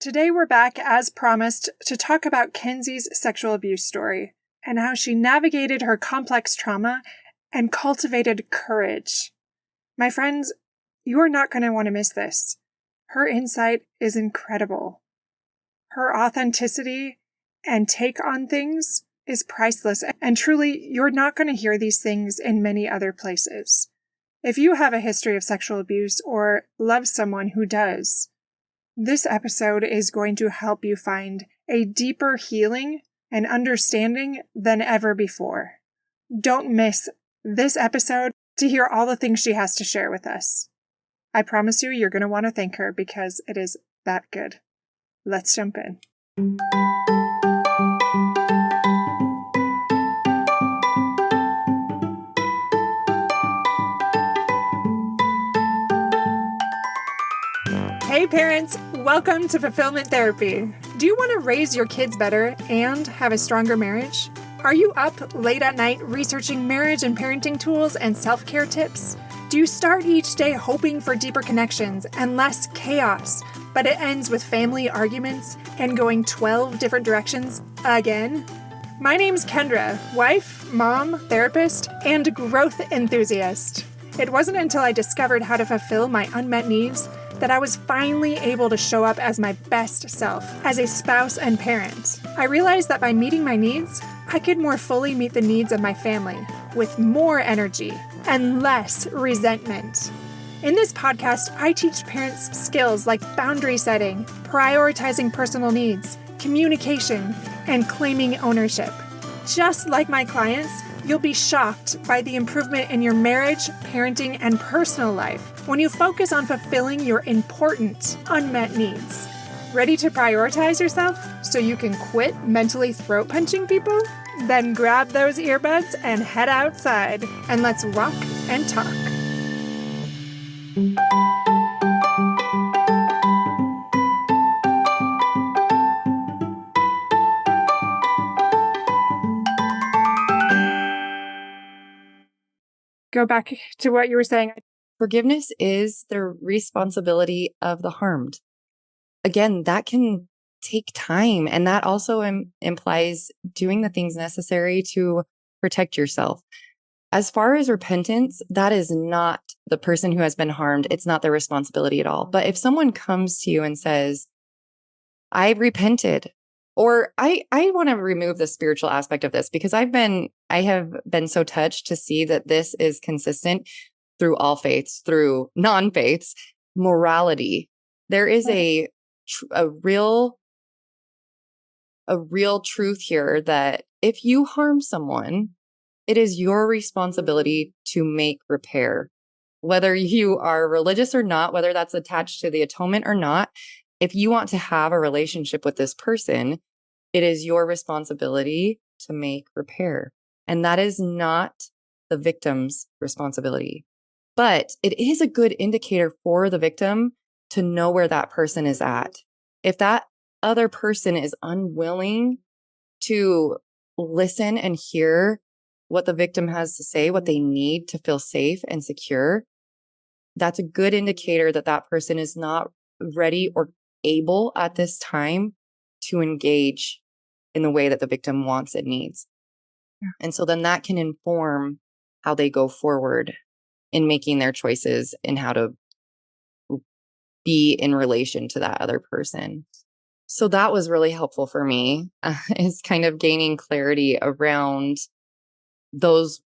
Today we're back, as promised, to talk about Kensi's sexual abuse story and how she navigated her complex trauma and cultivated courage. My friends, you are not going to want to miss this. Her insight is incredible. Her authenticity and take on things is priceless, and truly, you're not going to hear these things in many other places. If you have a history of sexual abuse or love someone who does, this episode is going to help you find a deeper healing and understanding than ever before. Don't miss this episode to hear all the things she has to share with us. I promise you, you're going to want to thank her because it is that good. Let's jump in. Hey parents, welcome to Fulfillment Therapy. Do you want to raise your kids better and have a stronger marriage? Are you up late at night researching marriage and parenting tools and self-care tips? Do you start each day hoping for deeper connections and less chaos, but it ends with family arguments and going 12 different directions again? My name's Kendra, wife, mom, therapist, and growth enthusiast. It wasn't until I discovered how to fulfill my unmet needs that I was finally able to show up as my best self as a spouse and parent. I realized that by meeting my needs, I could more fully meet the needs of my family with more energy and less resentment. In this podcast, I teach parents skills like boundary setting, prioritizing personal needs, communication, and claiming ownership. Just like my clients, you'll be shocked by the improvement in your marriage, parenting, and personal life when you focus on fulfilling your important unmet needs. Ready to prioritize yourself so you can quit mentally throat punching people? Then grab those earbuds and head outside, and let's rock and talk. Go back to what you were saying. Forgiveness is the responsibility of the harmed. Again, that can take time. And that also implies doing the things necessary to protect yourself. As far as repentance, that is not the person who has been harmed. It's not their responsibility at all. But if someone comes to you and says, I repented, or I want to remove the spiritual aspect of this because I have been so touched to see that this is consistent through all faiths, through non-faiths, morality. There is a real truth here that if you harm someone, it is your responsibility to make repair. Whether you are religious or not, whether that's attached to the atonement or not, if you want to have a relationship with this person, it is your responsibility to make repair. And that is not the victim's responsibility. But it is a good indicator for the victim to know where that person is at. If that other person is unwilling to listen and hear what the victim has to say, what they need to feel safe and secure, that's a good indicator that that person is not ready or able at this time to engage in the way that the victim wants and needs. Yeah. And so then that can inform how they go forward in making their choices and how to be in relation to that other person. So that was really helpful for me, is kind of gaining clarity around those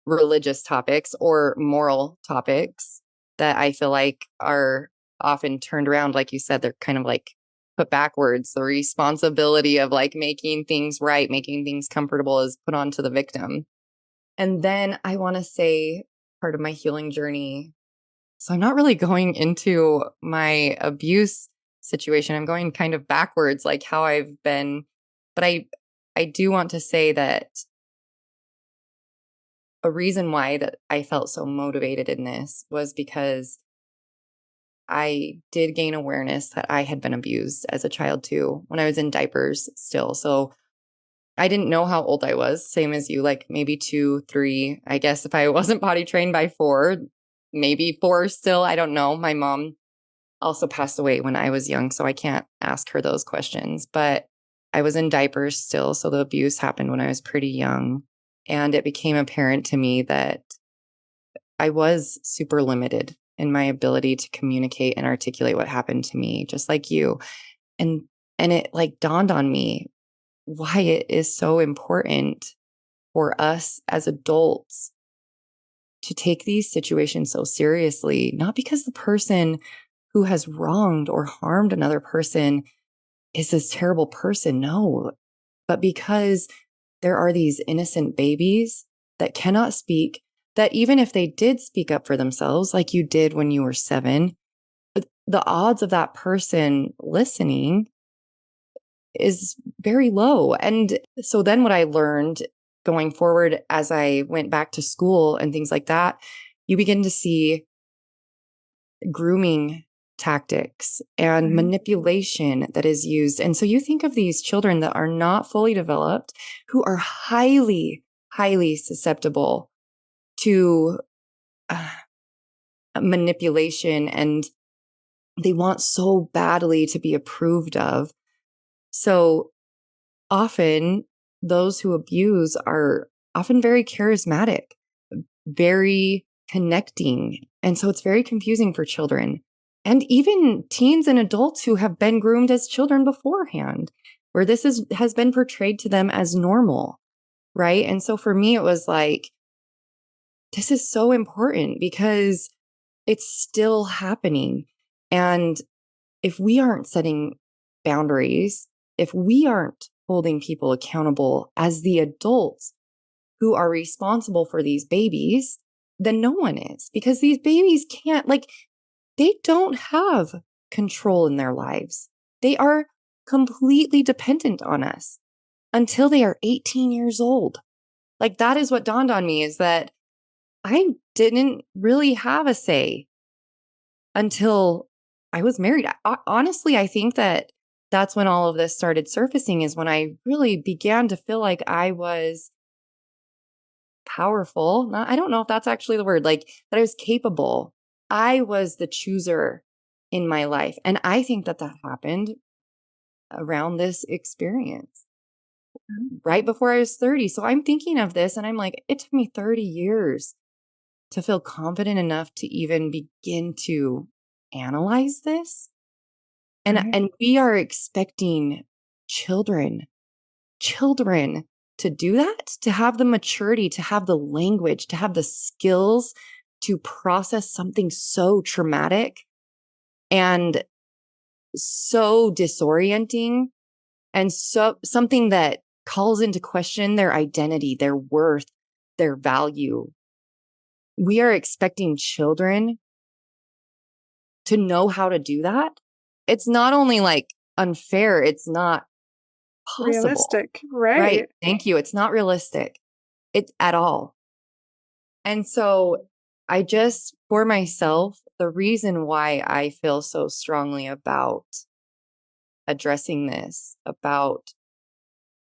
religious topics or moral topics that I feel like are often turned around. Like you said, they're kind of like put backwards. The responsibility of like making things right, making things comfortable is put onto the victim. And then I want to say part of my healing journey. So I'm not really going into my abuse situation. I'm going kind of backwards, like how I've been. But I do want to say that a reason why that I felt so motivated in this was because I did gain awareness that I had been abused as a child too, when I was in diapers still. So I didn't know how old I was, same as you, like maybe 2, 3. I guess if I wasn't potty trained by 4, maybe 4 still. I don't know. My mom also passed away when I was young, so I can't ask her those questions. But I was in diapers still, so the abuse happened when I was pretty young. And it became apparent to me that I was super limited in my ability to communicate and articulate what happened to me, just like you. And it like dawned on me why it is so important for us as adults to take these situations so seriously, not because the person who has wronged or harmed another person is this terrible person. No, but because there are these innocent babies that cannot speak, that even if they did speak up for themselves, like you did when you were 7, the odds of that person listening is very low. And so then what I learned going forward as I went back to school and things like that, you begin to see grooming tactics and manipulation that is used. And so you think of these children that are not fully developed, who are highly, highly susceptible to manipulation, and they want so badly to be approved of. So often those who abuse are often very charismatic, very connecting. And so it's very confusing for children and even teens and adults who have been groomed as children beforehand, where this has been portrayed to them as normal. Right. And so for me, it was like, this is so important because it's still happening. And if we aren't setting boundaries, if we aren't holding people accountable as the adults who are responsible for these babies, then no one is, because these babies can't, like, they don't have control in their lives. They are completely dependent on us until they are 18 years old. Like, that is what dawned on me, is that I didn't really have a say until I was married. Honestly, I think that that's when all of this started surfacing, is when I really began to feel like I was powerful. I don't know if that's actually the word, like that I was capable. I was the chooser in my life. And I think that happened around this experience right before I was 30. So I'm thinking of this and I'm like, it took me 30 years to feel confident enough to even begin to analyze this. And we are expecting children to do that, to have the maturity, to have the language, to have the skills to process something so traumatic and so disorienting, and so something that calls into question their identity, their worth, their value. We are expecting children to know how to do that. It's not only like unfair, it's not possible. Realistic, right? Right. Thank you. It's not realistic. It's at all. And so I just, for myself, the reason why I feel so strongly about addressing this, that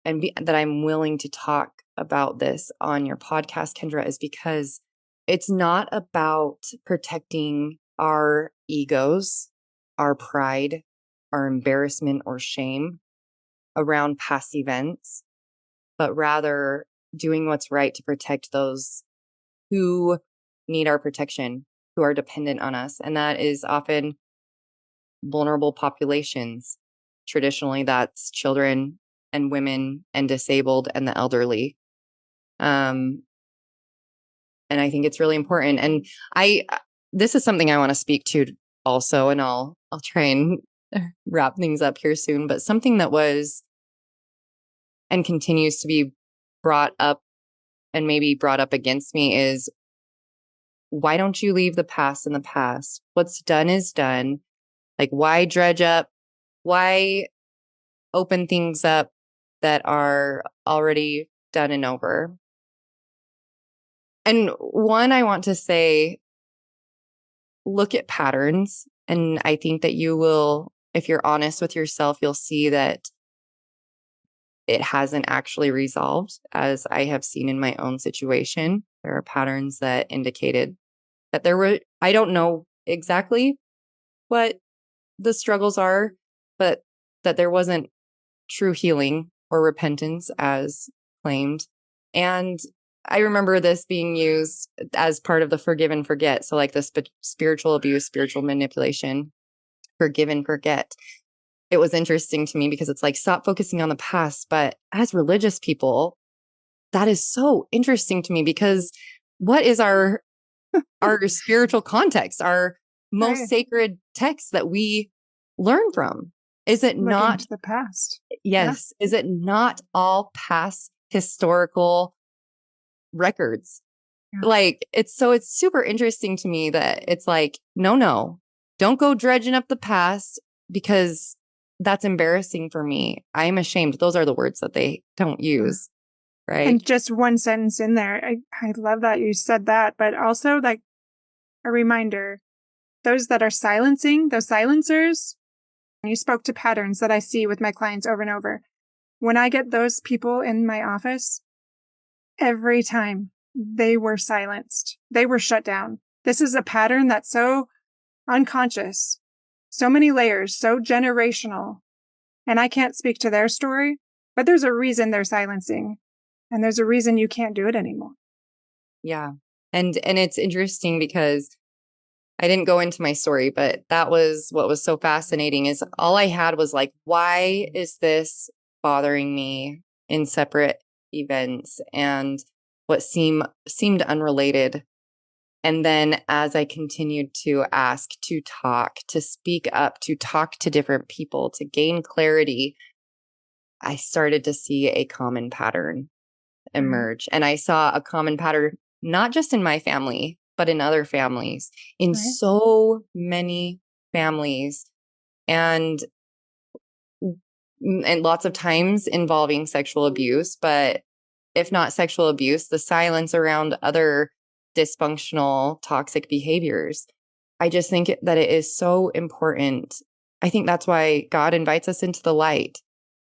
I'm willing to talk about this on your podcast, Kendra, is because it's not about protecting our egos, our pride, our embarrassment or shame around past events, but rather doing what's right to protect those who need our protection, who are dependent on us. And that is often vulnerable populations. Traditionally, that's children and women and disabled and the elderly. And I think it's really important. And this is something I want to speak to also, and I'll try and wrap things up here soon, but something that was and continues to be brought up and maybe brought up against me is, why don't you leave the past in the past? What's done is done. Like, why dredge up? Why open things up that are already done and over? And one, I want to say, look at patterns. And I think that you will, if you're honest with yourself, you'll see that it hasn't actually resolved, as I have seen in my own situation. There are patterns that indicated that there were, I don't know exactly what the struggles are, but that there wasn't true healing or repentance as claimed. And I remember this being used as part of the forgive and forget. So like the spiritual abuse, spiritual manipulation, forgive and forget. It was interesting to me because it's like, stop focusing on the past. But as religious people, that is so interesting to me because what is our spiritual context, our most Right. sacred text that we learn from? Is it Looking not? to the past. Yes. Is it not all past historical records? Yeah. Like, it's super interesting to me that it's like, no, don't go dredging up the past because that's embarrassing for me. I'm ashamed. Those are the words that they don't use. Right. And just one sentence in there. I love that you said that, but also like a reminder, those that are silencing, those silencers, you spoke to patterns that I see with my clients over and over. When I get those people in my office, every time they were silenced, they were shut down. This is a pattern that's so unconscious, so many layers, so generational. And I can't speak to their story, but there's a reason they're silencing. And there's a reason you can't do it anymore. Yeah. And it's interesting because I didn't go into my story, but that was what was so fascinating is all I had was like, why is this bothering me in separate events and what seemed unrelated? And then as I continued to ask, to talk, to speak up, to talk to different people, to gain clarity, I started to see a common pattern emerge. And I saw a common pattern, not just in my family, but in other families, in Right. so many families. And lots of times involving sexual abuse, but if not sexual abuse, the silence around other dysfunctional, toxic behaviors. I just think that it is so important. I think that's why God invites us into the light.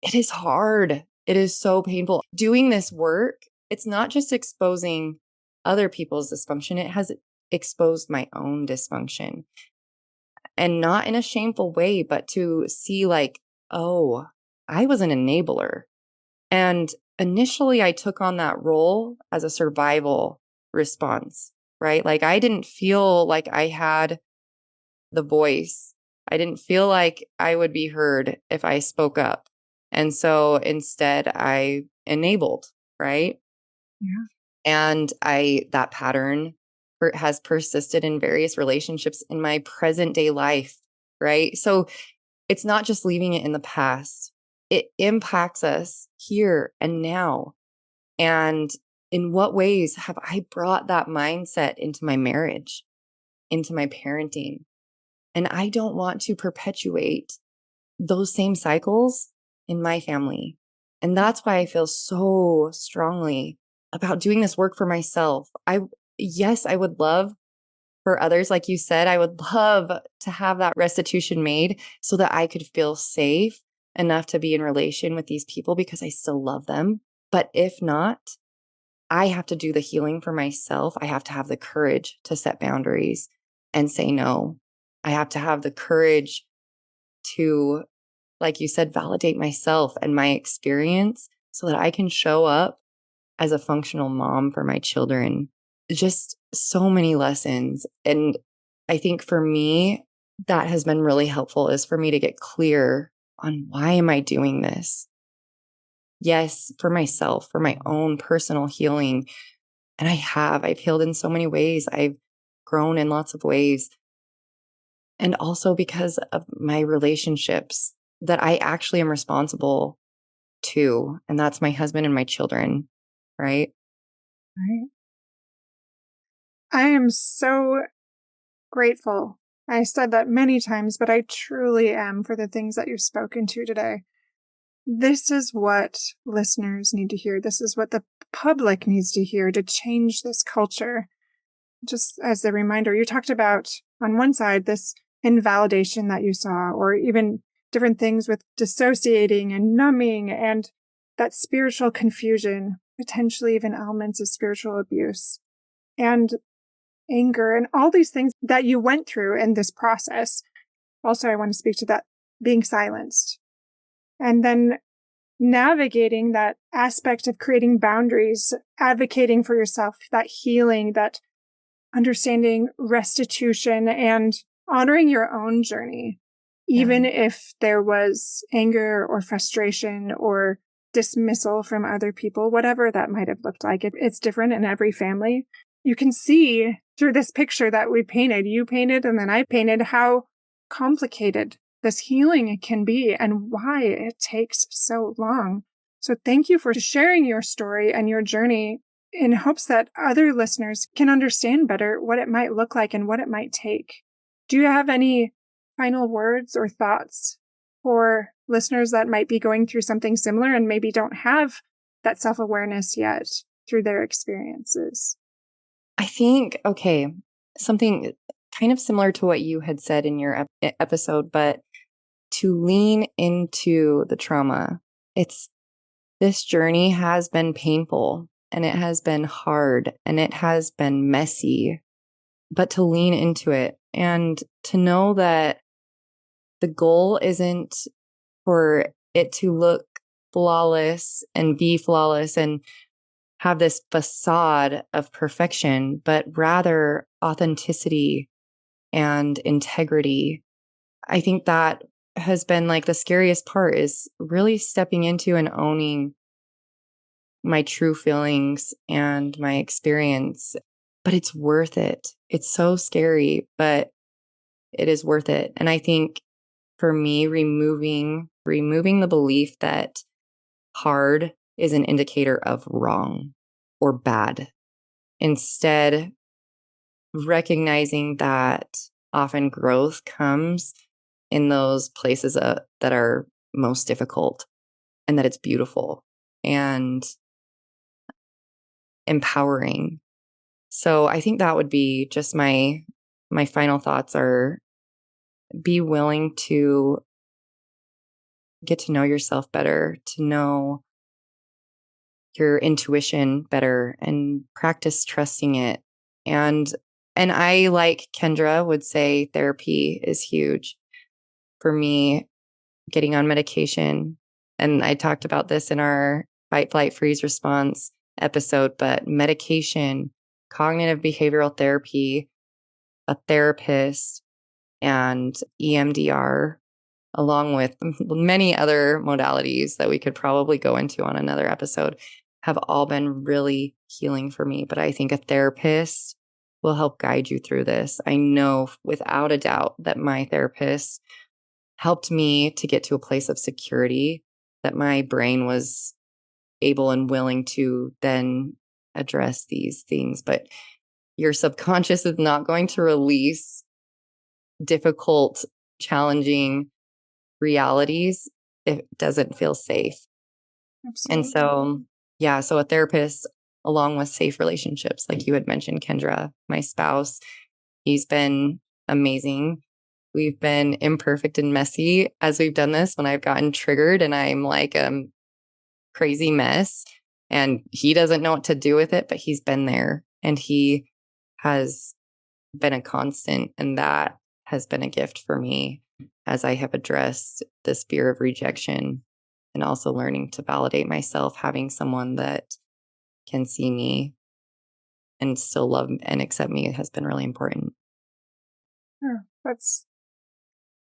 It is hard. It is so painful. Doing this work, it's not just exposing other people's dysfunction, it has exposed my own dysfunction. And not in a shameful way, but to see like, oh, I was an enabler. And initially, I took on that role as a survival response, right? Like I didn't feel like I had the voice. I didn't feel like I would be heard if I spoke up. And so instead, I enabled, right? Yeah. And that pattern has persisted in various relationships in my present day life, right? So it's not just leaving it in the past. It impacts us here and now. And in what ways have I brought that mindset into my marriage, into my parenting? And I don't want to perpetuate those same cycles in my family. And that's why I feel so strongly about doing this work for myself. Yes, I would love for others, like you said, I would love to have that restitution made so that I could feel safe enough to be in relation with these people because I still love them. But if not, I have to do the healing for myself. I have to have the courage to set boundaries and say no. I have to have the courage to, like you said, validate myself and my experience so that I can show up as a functional mom for my children. Just so many lessons. And I think for me, that has been really helpful is for me to get clear on why am I doing this? Yes, for myself, for my own personal healing. And I've healed in so many ways. I've grown in lots of ways. And also because of my relationships that I actually am responsible to. And that's my husband and my children, right? Right. I am so grateful. I said that many times, but I truly am for the things that you've spoken to today. This is what listeners need to hear. This is what the public needs to hear to change this culture. Just as a reminder, you talked about on one side this invalidation that you saw, or even different things with dissociating and numbing and that spiritual confusion, potentially even elements of spiritual abuse and anger and all these things that you went through in this process. also I want to speak to that being silenced. And then navigating that aspect of creating boundaries, advocating for yourself, that healing, that understanding restitution, and honoring your own journey, even if there was anger or frustration or dismissal from other people, whatever that might have looked like. It's different in every family. You can see through this picture that we painted, you painted and then I painted, how complicated this healing can be and why it takes so long. So thank you for sharing your story and your journey in hopes that other listeners can understand better what it might look like and what it might take. Do you have any final words or thoughts for listeners that might be going through something similar and maybe don't have that self-awareness yet through their experiences? I think, something kind of similar to what you had said in your episode, but to lean into the trauma. This journey has been painful and it has been hard and it has been messy, but to lean into it and to know that the goal isn't for it to look flawless and be flawless and have this facade of perfection, but rather authenticity and integrity. I think that has been like the scariest part, is really stepping into and owning my true feelings and my experience. But it's worth it. It's so scary, but it is worth it. And I think for me, removing the belief that hard is an indicator of wrong or bad. Instead, recognizing that often growth comes in those places that are most difficult, and that it's beautiful and empowering. So I think that would be just my final thoughts are: be willing to get to know yourself better, to know your intuition better, and practice trusting it. And I, like Kendra, would say therapy is huge. For me, getting on medication, and I talked about this in our fight, flight, freeze response episode, but medication, cognitive behavioral therapy, a therapist, and EMDR, along with many other modalities that we could probably go into on another episode, have all been really healing for me. But I think a therapist will help guide you through this. I know without a doubt that my therapist helped me to get to a place of security, that my brain was able and willing to then address these things. But your subconscious is not going to release difficult, challenging realities if it doesn't feel safe. Absolutely. And so a therapist, along with safe relationships, like you had mentioned, Kendra, my spouse, he's been amazing. We've been imperfect and messy as we've done this, when I've gotten triggered and I'm like a crazy mess and he doesn't know what to do with it, but he's been there and he has been a constant. And that has been a gift for me as I have addressed this fear of rejection, and also learning to validate myself. Having someone that can see me and still love and accept me has been really important. Oh, that's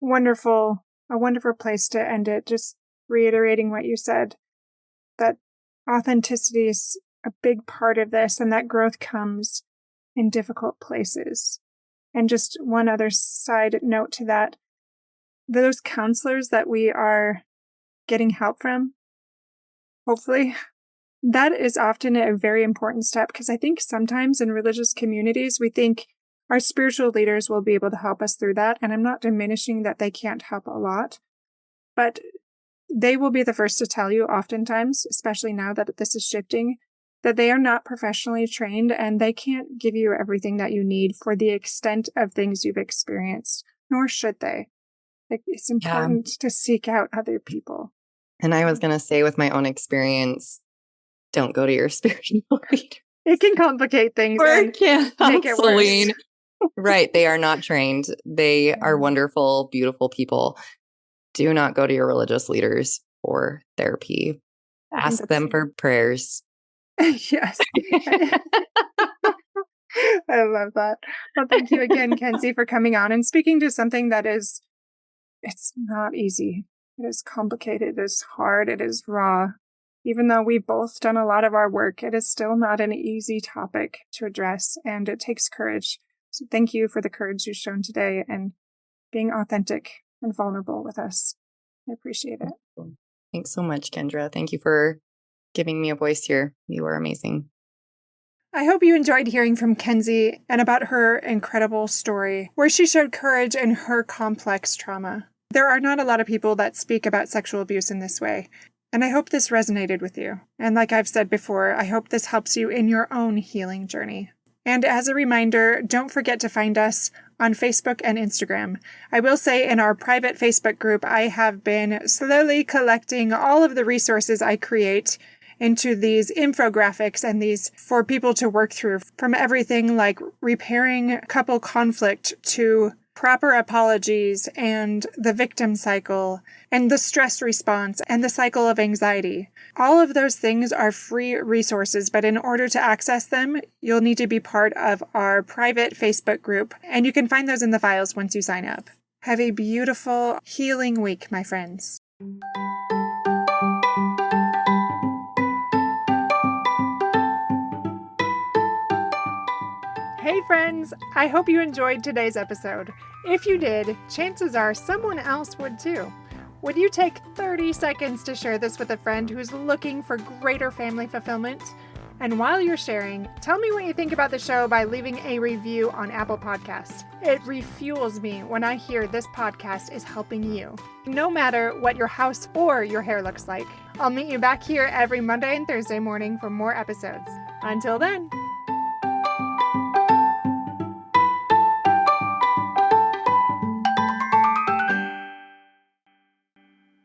wonderful. A wonderful place to end it. Just reiterating what you said, that authenticity is a big part of this, and that growth comes in difficult places. And just one other side note to that, those counselors that we are getting help from, hopefully, that is often a very important step, because I think sometimes in religious communities, we think our spiritual leaders will be able to help us through that. And I'm not diminishing that they can't help a lot, but they will be the first to tell you oftentimes, especially now that this is shifting, that they are not professionally trained and they can't give you everything that you need for the extent of things you've experienced, nor should they. It's important to seek out other people. And I was going to say, with my own experience, don't go to your spiritual leader. It can complicate things Or and it can make it worse. Right. They are not trained. They are wonderful, beautiful people. Do not go to your religious leaders for therapy. Ask them for prayers. Yes. I love that. Well, thank you again, Kensi, for coming on and speaking to something that it's not easy. It is complicated. It is hard. It is raw. Even though we've both done a lot of our work, it is still not an easy topic to address, and it takes courage. So thank you for the courage you've shown today and being authentic and vulnerable with us. I appreciate it. Thanks so much, Kendra. Thank you for giving me a voice here. You are amazing. I hope you enjoyed hearing from Kensi and about her incredible story, where she showed courage in her complex trauma. There are not a lot of people that speak about sexual abuse in this way, and I hope this resonated with you. And like I've said before, I hope this helps you in your own healing journey. And as a reminder, don't forget to find us on Facebook and Instagram. I will say in our private Facebook group, I have been slowly collecting all of the resources I create into these infographics and these for people to work through, from everything like repairing couple conflict to proper apologies and the victim cycle and the stress response and the cycle of anxiety. All of those things are free resources, but in order to access them, you'll need to be part of our private Facebook group, and you can find those in the files once you sign up. Have a beautiful healing week, my friends. Hey friends, I hope you enjoyed today's episode. If you did, chances are someone else would too. Would you take 30 seconds to share this with a friend who's looking for greater family fulfillment? And while you're sharing, tell me what you think about the show by leaving a review on Apple Podcasts. It refuels me when I hear this podcast is helping you, no matter what your house or your hair looks like. I'll meet you back here every Monday and Thursday morning for more episodes. Until then.